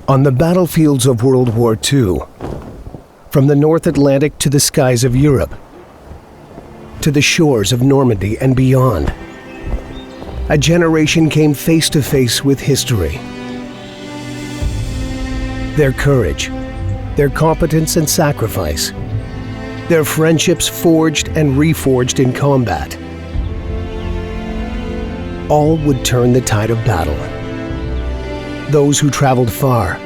On the battlefields of World War II, from the North Atlantic to the skies of Europe, to the shores of Normandy and beyond, a generation came face to face with history. Their courage, their competence and sacrifice, their friendships forged and reforged in combat, all would turn the tide of battle. Those who traveled far,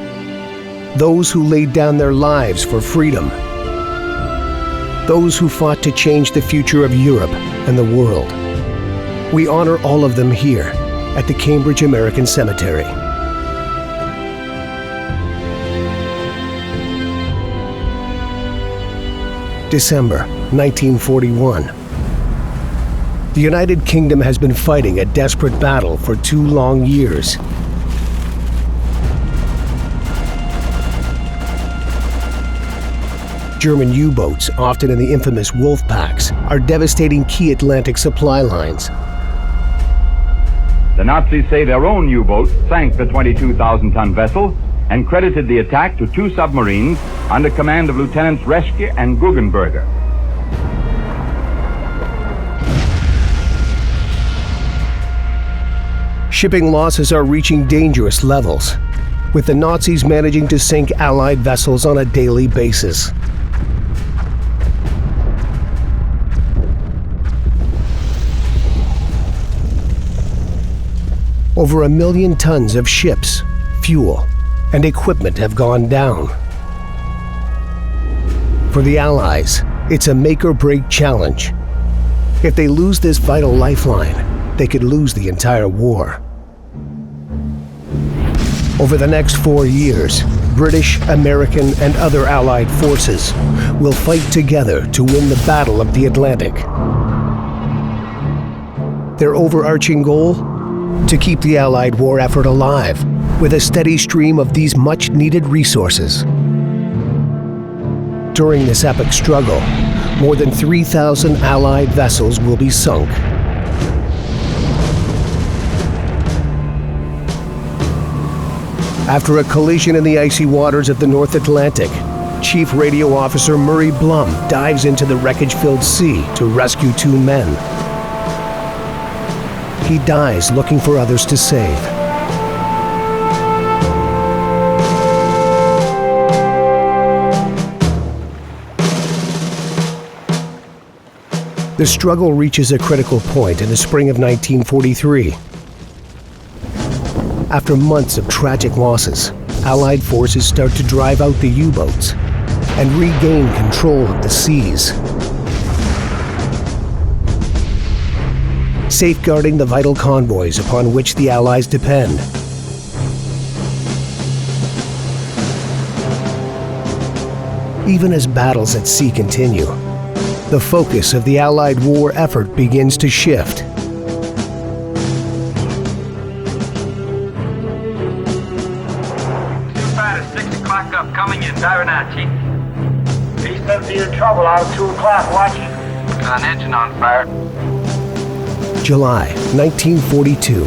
those who laid down their lives for freedom, those who fought to change the future of Europe and the world. We honor all of them here at the Cambridge American Cemetery. December 1941. The United Kingdom has been fighting a desperate battle for 2 long years. German U-boats, often in the infamous wolf packs, are devastating key Atlantic supply lines. The Nazis say their own U-boat sank the 22,000-ton vessel and credited the attack to 2 submarines under command of Lieutenants Reschke and Guggenberger. Shipping losses are reaching dangerous levels, with the Nazis managing to sink Allied vessels on a daily basis. Over 1 million tons of ships, fuel, and equipment have gone down. For the Allies, it's a make-or-break challenge. If they lose this vital lifeline, they could lose the entire war. Over the next 4 years, British, American, and other Allied forces will fight together to win the Battle of the Atlantic. Their overarching goal? To keep the Allied war effort alive with a steady stream of these much-needed resources. During this epic struggle, more than 3,000 Allied vessels will be sunk. After a collision in the icy waters of the North Atlantic, Chief Radio Officer Murray Blum dives into the wreckage-filled sea to rescue 2 men. He dies looking for others to save. The struggle reaches a critical point in the spring of 1943. After months of tragic losses, Allied forces start to drive out the U-boats and regain control of the seas, safeguarding the vital convoys upon which the Allies depend. Even as battles at sea continue, the focus of the Allied war effort begins to shift. Fighter, 6 o'clock up, coming in, diving out, Chief. He's been for your trouble out of 2 o'clock, watch. Got an engine on fire. July 1942.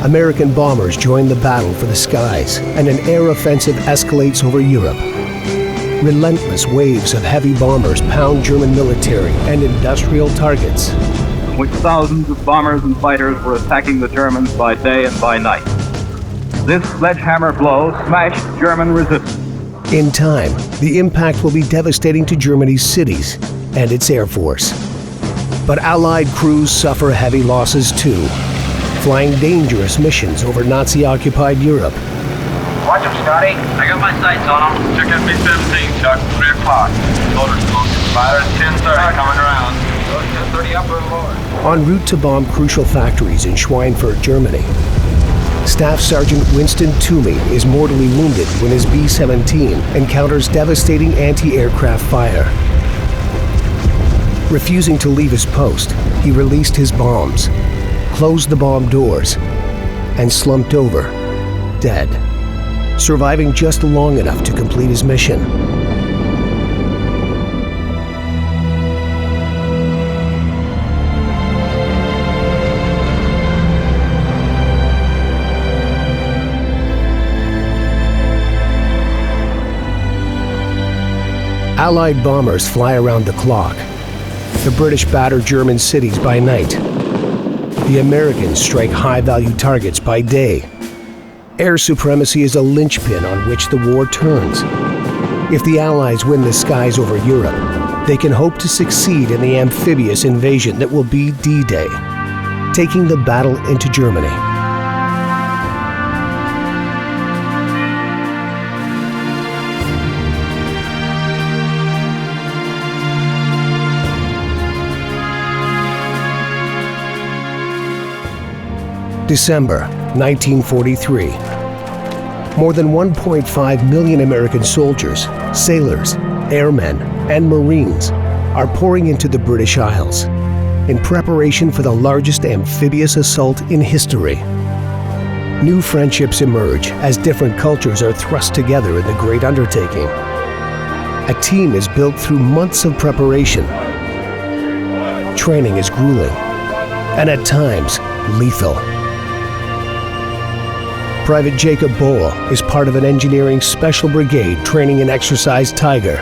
American bombers join the battle for the skies, and an air offensive escalates over Europe. Relentless waves of heavy bombers pound German military and industrial targets, which thousands of bombers and fighters were attacking the Germans by day and by night. This sledgehammer blow smashed German resistance. In time, the impact will be devastating to Germany's cities and its air force. But Allied crews suffer heavy losses too, flying dangerous missions over Nazi-occupied Europe. Watch him, Scotty. I got my sights on him. Check FB-17, Chuck. 3 o'clock. Motor's close. Fire at 10:30, coming around. 10:30 upper and lower. En route to bomb crucial factories in Schweinfurt, Germany, Staff Sergeant Winston Toomey is mortally wounded when his B-17 encounters devastating anti-aircraft fire. Refusing to leave his post, he released his bombs, closed the bomb doors, and slumped over, dead, surviving just long enough to complete his mission. Allied bombers fly around the clock. The British batter German cities by night. The Americans strike high-value targets by day. Air supremacy is a linchpin on which the war turns. If the Allies win the skies over Europe, they can hope to succeed in the amphibious invasion that will be D-Day, taking the battle into Germany. December 1943. More than 1.5 million American soldiers, sailors, airmen, and Marines are pouring into the British Isles in preparation for the largest amphibious assault in history. New friendships emerge as different cultures are thrust together in the great undertaking. A team is built through months of preparation. Training is grueling and at times lethal. Private Jacob Bowl is part of an engineering special brigade training in Exercise Tiger,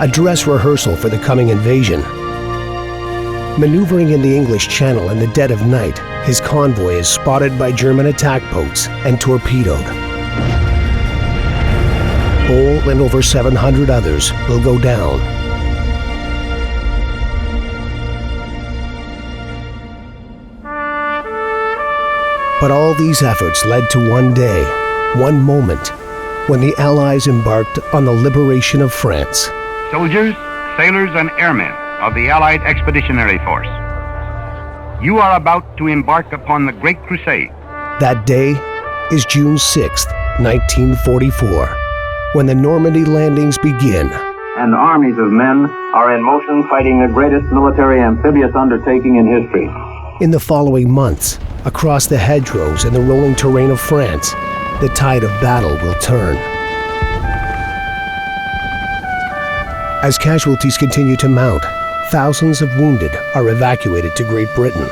a dress rehearsal for the coming invasion. Maneuvering in the English Channel in the dead of night, his convoy is spotted by German attack boats and torpedoed. Bowl and over 700 others will go down. But all these efforts led to one day, one moment, when the Allies embarked on the liberation of France. Soldiers, sailors, and airmen of the Allied Expeditionary Force, you are about to embark upon the Great Crusade. That day is June 6th, 1944, when the Normandy landings begin. And armies of men are in motion fighting the greatest military amphibious undertaking in history. In the following months, across the hedgerows and the rolling terrain of France, the tide of battle will turn. As casualties continue to mount, thousands of wounded are evacuated to Great Britain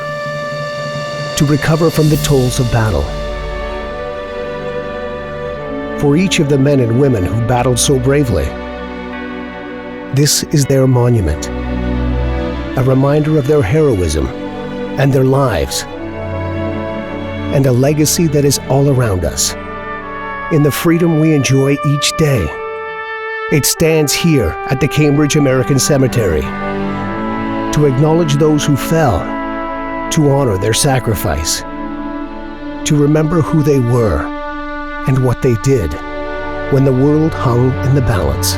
to recover from the tolls of battle. For each of the men and women who battled so bravely, this is their monument, a reminder of their heroism and their lives, and a legacy that is all around us, in the freedom we enjoy each day. It stands here at the Cambridge American Cemetery to acknowledge those who fell, to honor their sacrifice, to remember who they were and what they did when the world hung in the balance.